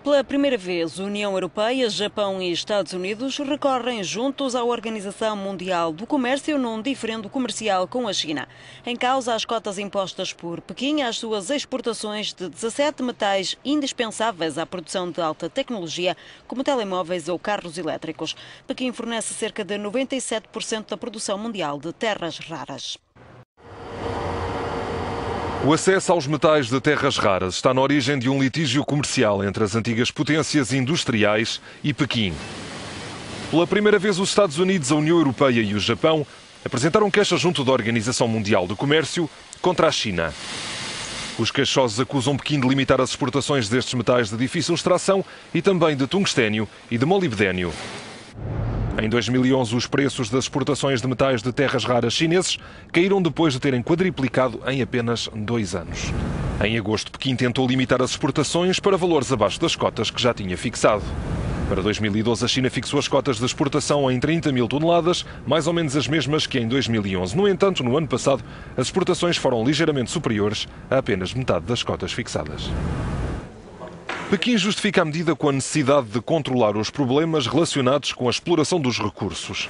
Pela primeira vez, União Europeia, Japão e Estados Unidos recorrem juntos à Organização Mundial do Comércio num diferendo comercial com a China. Em causa, as cotas impostas por Pequim às suas exportações de 17 metais indispensáveis à produção de alta tecnologia, como telemóveis ou carros elétricos. Pequim fornece cerca de 97% da produção mundial de terras raras. O acesso aos metais de terras raras está na origem de um litígio comercial entre as antigas potências industriais e Pequim. Pela primeira vez, os Estados Unidos, a União Europeia e o Japão apresentaram queixa junto da Organização Mundial do Comércio contra a China. Os queixosos acusam Pequim de limitar as exportações destes metais de difícil extração e também de tungstênio e de molibdênio. Em 2011, os preços das exportações de metais de terras raras chineses caíram depois de terem quadriplicado em apenas 2 anos. Em agosto, Pequim tentou limitar as exportações para valores abaixo das cotas que já tinha fixado. Para 2012, a China fixou as cotas de exportação em 30 mil toneladas, mais ou menos as mesmas que em 2011. No entanto, no ano passado, as exportações foram ligeiramente superiores a apenas metade das cotas fixadas. Pequim justifica a medida com a necessidade de controlar os problemas relacionados com a exploração dos recursos.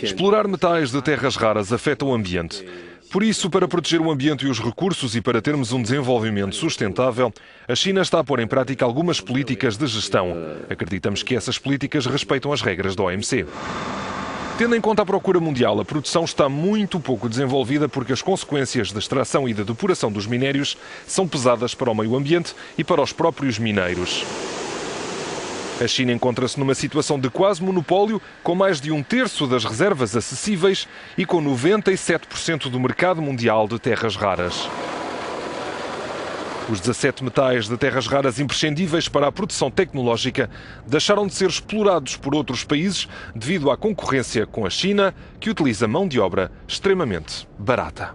Explorar metais de terras raras afeta o ambiente. Por isso, para proteger o ambiente e os recursos e para termos um desenvolvimento sustentável, a China está a pôr em prática algumas políticas de gestão. Acreditamos que essas políticas respeitam as regras da OMC. Tendo em conta a procura mundial, a produção está muito pouco desenvolvida porque as consequências da extração e da depuração dos minérios são pesadas para o meio ambiente e para os próprios mineiros. A China encontra-se numa situação de quase monopólio, com mais de 1/3 das reservas acessíveis e com 97% do mercado mundial de terras raras. Os 17 metais de terras raras imprescindíveis para a produção tecnológica deixaram de ser explorados por outros países devido à concorrência com a China, que utiliza mão de obra extremamente barata.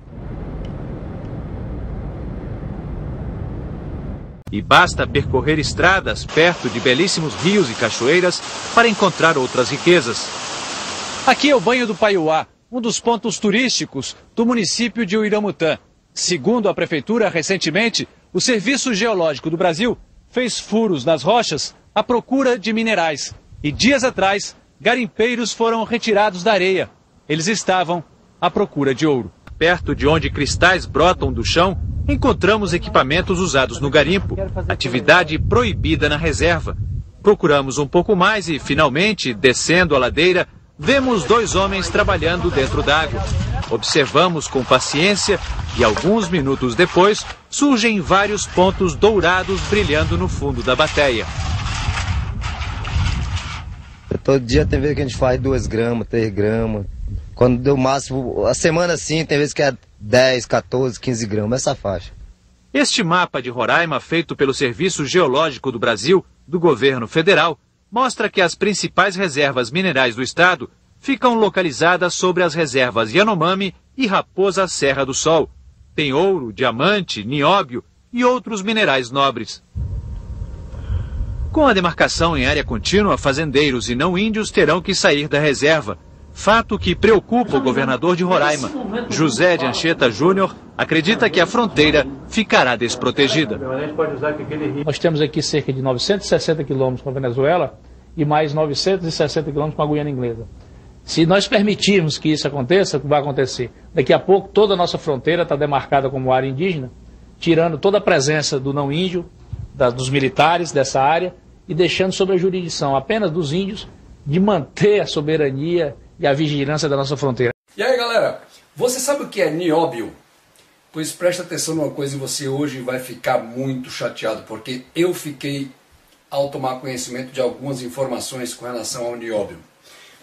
E basta percorrer estradas perto de belíssimos rios e cachoeiras para encontrar outras riquezas. Aqui é o Banho do Paiuá, um dos pontos turísticos do município de Uiramutã. Segundo a prefeitura, recentemente, o Serviço Geológico do Brasil fez furos nas rochas à procura de minerais. E dias atrás, garimpeiros foram retirados da areia. Eles estavam à procura de ouro. Perto de onde cristais brotam do chão, encontramos equipamentos usados no garimpo, atividade proibida na reserva. Procuramos um pouco mais e, finalmente, descendo a ladeira, vemos 2 homens trabalhando dentro d'água. Observamos com paciência e, alguns minutos depois, surgem vários pontos dourados brilhando no fundo da bateia. Todo dia tem vezes que a gente faz 2 gramas, 3 gramas. Quando deu máximo, a semana sim, tem vezes que é 10, 14, 15 gramas, essa faixa. Este mapa de Roraima, feito pelo Serviço Geológico do Brasil, do governo federal, mostra que as principais reservas minerais do estado ficam localizadas sobre as reservas Yanomami e Raposa Serra do Sol. Tem ouro, diamante, nióbio e outros minerais nobres. Com a demarcação em área contínua, fazendeiros e não índios terão que sair da reserva. Fato que preocupa o governador de Roraima. José de Anchieta Júnior acredita que a fronteira ficará desprotegida. Nós temos aqui cerca de 960 quilômetros com a Venezuela e mais 960 quilômetros com a Guiana Inglesa. Se nós permitirmos que isso aconteça, o que vai acontecer? Daqui a pouco toda a nossa fronteira está demarcada como área indígena, tirando toda a presença do não índio, dos militares dessa área e deixando sob a jurisdição apenas dos índios de manter a soberania e a vigilância da nossa fronteira. E aí, galera, você sabe o que é nióbio? Pois presta atenção numa coisa e você hoje vai ficar muito chateado, porque eu fiquei ao tomar conhecimento de algumas informações com relação ao nióbio.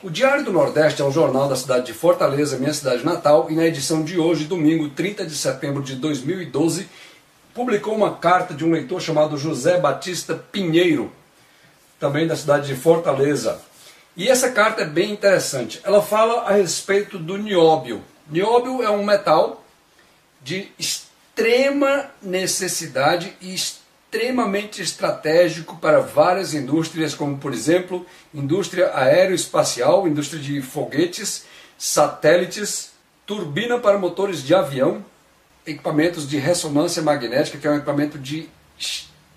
O Diário do Nordeste é um jornal da cidade de Fortaleza, minha cidade natal, e na edição de hoje, domingo, 30 de setembro de 2012, publicou uma carta de um leitor chamado José Batista Pinheiro, também da cidade de Fortaleza. E essa carta é bem interessante. Ela fala a respeito do nióbio. Nióbio é um metal de extrema necessidade e extremamente estratégico para várias indústrias, como por exemplo, indústria aeroespacial, indústria de foguetes, satélites, turbina para motores de avião, equipamentos de ressonância magnética, que é um equipamento de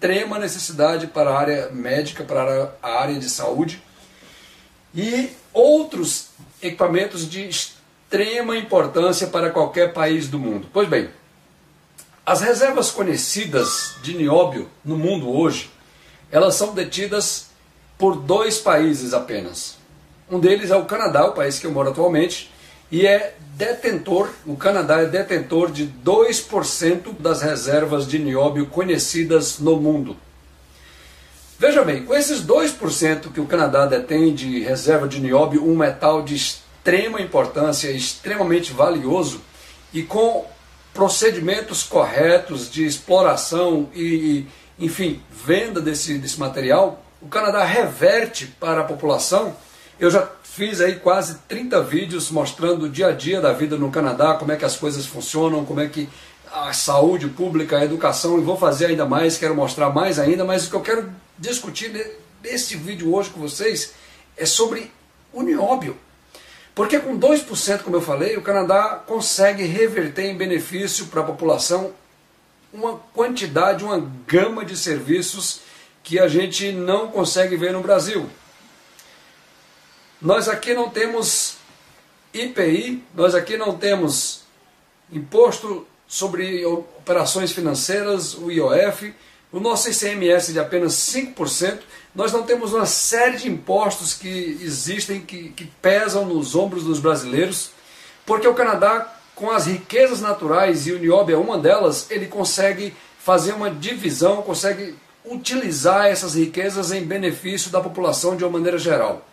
extrema necessidade para a área médica, para a área de saúde, e outros equipamentos de extrema importância para qualquer país do mundo. Pois bem, as reservas conhecidas de nióbio no mundo hoje, elas são detidas por 2 países apenas. Um deles é o Canadá, o país que eu moro atualmente, e o Canadá é detentor de 2% das reservas de nióbio conhecidas no mundo. Veja bem, com esses 2% que o Canadá detém de reserva de nióbio, um metal de extrema importância, extremamente valioso, e com procedimentos corretos de exploração e enfim, venda desse material, o Canadá reverte para a população. Eu já fiz aí quase 30 vídeos mostrando o dia a dia da vida no Canadá, como é que as coisas funcionam, como é que a saúde pública, a educação, e vou fazer ainda mais, quero mostrar mais ainda, mas o que eu quero discutir nesse vídeo hoje com vocês é sobre o nióbio. Porque com 2%, como eu falei, o Canadá consegue reverter em benefício para a população uma quantidade, uma gama de serviços que a gente não consegue ver no Brasil. Nós aqui não temos IPI, nós aqui não temos imposto sobre operações financeiras, o IOF, o nosso ICMS de apenas 5%, nós não temos uma série de impostos que existem, que pesam nos ombros dos brasileiros, porque o Canadá, com as riquezas naturais, e o nióbio é uma delas, ele consegue fazer uma divisão, consegue utilizar essas riquezas em benefício da população de uma maneira geral.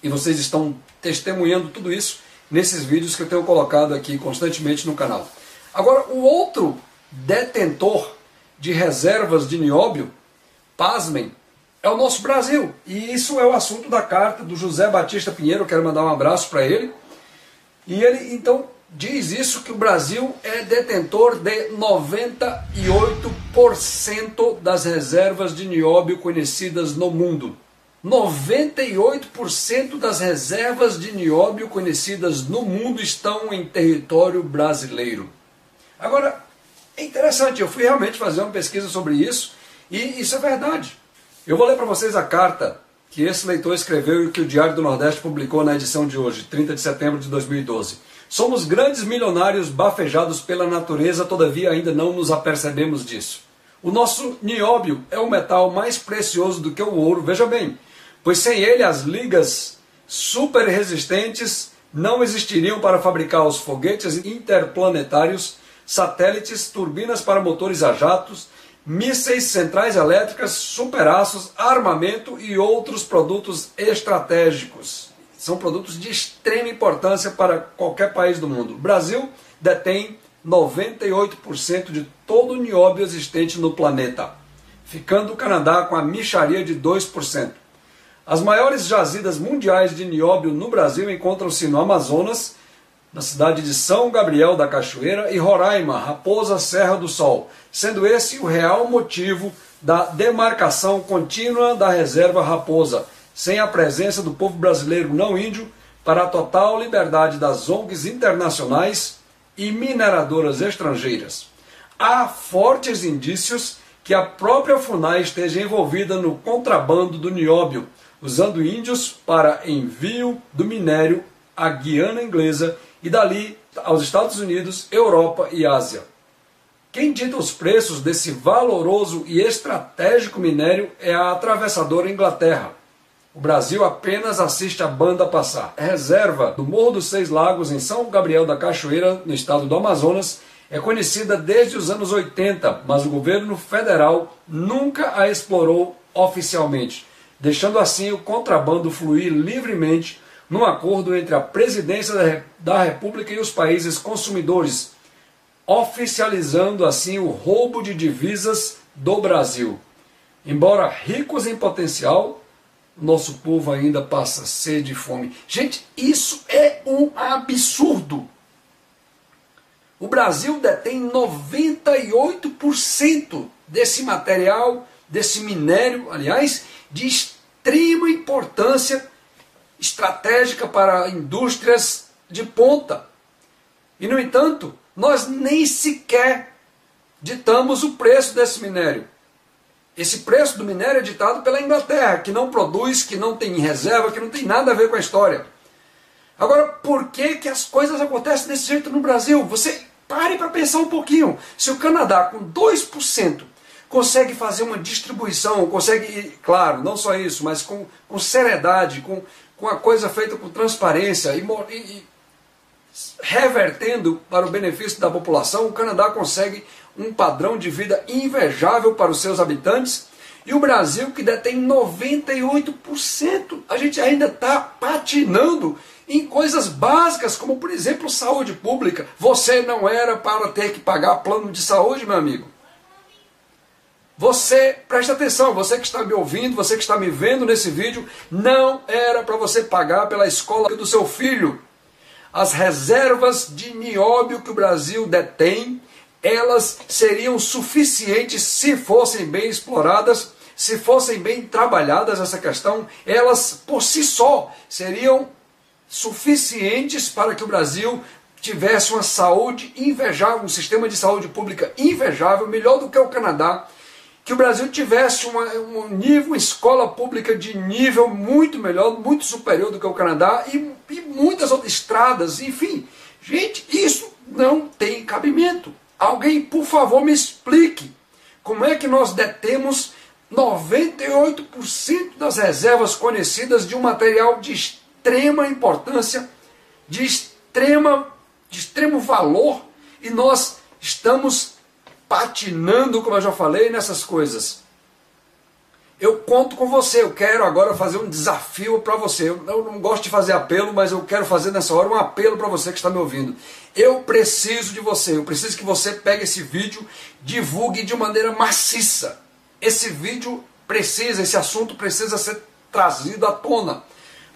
E vocês estão testemunhando tudo isso nesses vídeos que eu tenho colocado aqui constantemente no canal. Agora, o outro detentor de reservas de nióbio, pasmem, é o nosso Brasil. E isso é o assunto da carta do José Batista Pinheiro, eu quero mandar um abraço para ele. E ele, então, diz isso, que o Brasil é detentor de 98% das reservas de nióbio conhecidas no mundo. 98% das reservas de nióbio conhecidas no mundo estão em território brasileiro. Agora, é interessante, eu fui realmente fazer uma pesquisa sobre isso, e isso é verdade. Eu vou ler para vocês a carta que esse leitor escreveu e que o Diário do Nordeste publicou na edição de hoje, 30 de setembro de 2012. Somos grandes milionários bafejados pela natureza, todavia ainda não nos apercebemos disso. O nosso nióbio é o metal mais precioso do que o ouro, veja bem, pois sem ele as ligas super resistentes não existiriam para fabricar os foguetes interplanetários, satélites, turbinas para motores a jatos, mísseis, centrais elétricas, superaços, armamento e outros produtos estratégicos. São produtos de extrema importância para qualquer país do mundo. O Brasil detém 98% de todo o nióbio existente no planeta, ficando o Canadá com a mixaria de 2%. As maiores jazidas mundiais de nióbio no Brasil encontram-se no Amazonas, na cidade de São Gabriel da Cachoeira, e Roraima, Raposa Serra do Sol, sendo esse o real motivo da demarcação contínua da reserva Raposa, sem a presença do povo brasileiro não índio, para a total liberdade das ONGs internacionais e mineradoras estrangeiras. Há fortes indícios que a própria FUNAI esteja envolvida no contrabando do nióbio, usando índios para envio do minério à Guiana Inglesa e dali aos Estados Unidos, Europa e Ásia. Quem dita os preços desse valoroso e estratégico minério é a atravessadora Inglaterra. O Brasil apenas assiste a banda passar. A reserva do Morro dos Seis Lagos, em São Gabriel da Cachoeira, no estado do Amazonas, é conhecida desde os anos 80, mas o governo federal nunca a explorou oficialmente, deixando assim o contrabando fluir livremente num acordo entre a presidência da República e os países consumidores, oficializando assim o roubo de divisas do Brasil. Embora ricos em potencial, nosso povo ainda passa sede e fome. Gente, isso é um absurdo. O Brasil detém 98% desse material, desse minério, aliás, de extrema importância estratégica para indústrias de ponta. E, no entanto, nós nem sequer ditamos o preço desse minério. Esse preço do minério é ditado pela Inglaterra, que não produz, que não tem reserva, que não tem nada a ver com a história. Agora, por que as coisas acontecem desse jeito no Brasil? Você pare para pensar um pouquinho. Se o Canadá, com 2%, consegue fazer uma distribuição, consegue, claro, não só isso, mas com seriedade, com a coisa feita com transparência e revertendo para o benefício da população, o Canadá consegue um padrão de vida invejável para os seus habitantes, e o Brasil, que detém 98%, a gente ainda está patinando em coisas básicas, como por exemplo saúde pública. Você não era para ter que pagar plano de saúde, meu amigo. Você, preste atenção, você que está me ouvindo, você que está me vendo nesse vídeo, não era para você pagar pela escola do seu filho. As reservas de nióbio que o Brasil detém, elas seriam suficientes se fossem bem exploradas, se fossem bem trabalhadas essa questão, elas por si só seriam suficientes para que o Brasil tivesse uma saúde invejável, um sistema de saúde pública invejável, melhor do que o Canadá, que o Brasil tivesse uma escola pública de nível muito melhor, muito superior do que o Canadá, e muitas outras estradas, enfim. Gente, isso não tem cabimento. Alguém, por favor, me explique como é que nós detemos 98% das reservas conhecidas de um material de extrema importância, de extremo valor, e nós estamos patinando, como eu já falei, nessas coisas. Eu conto com você, eu quero agora fazer um desafio para você. Eu não gosto de fazer apelo, mas eu quero fazer nessa hora um apelo para você que está me ouvindo. Eu preciso de você, eu preciso que você pegue esse vídeo, divulgue de maneira maciça. Esse vídeo precisa, esse assunto precisa ser trazido à tona,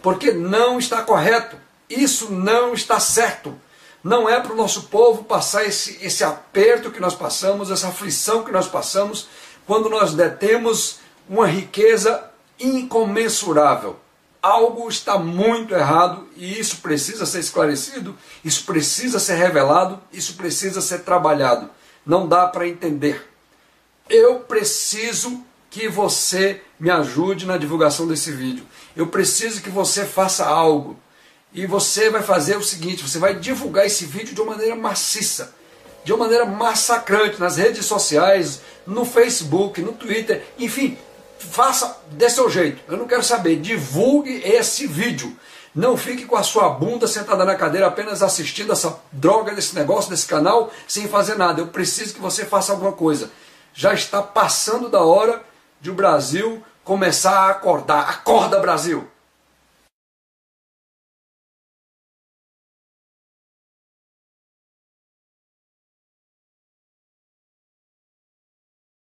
porque não está correto, isso não está certo. Não é para o nosso povo passar esse aperto que nós passamos, essa aflição que nós passamos, quando nós detemos uma riqueza incomensurável. Algo está muito errado e isso precisa ser esclarecido, isso precisa ser revelado, isso precisa ser trabalhado. Não dá para entender. Eu preciso que você me ajude na divulgação desse vídeo. Eu preciso que você faça algo. E você vai fazer o seguinte, você vai divulgar esse vídeo de uma maneira maciça, de uma maneira massacrante, nas redes sociais, no Facebook, no Twitter, enfim, faça desse seu jeito. Eu não quero saber, divulgue esse vídeo. Não fique com a sua bunda sentada na cadeira apenas assistindo essa droga desse negócio, desse canal, sem fazer nada. Eu preciso que você faça alguma coisa. Já está passando da hora de o Brasil começar a acordar. Acorda, Brasil!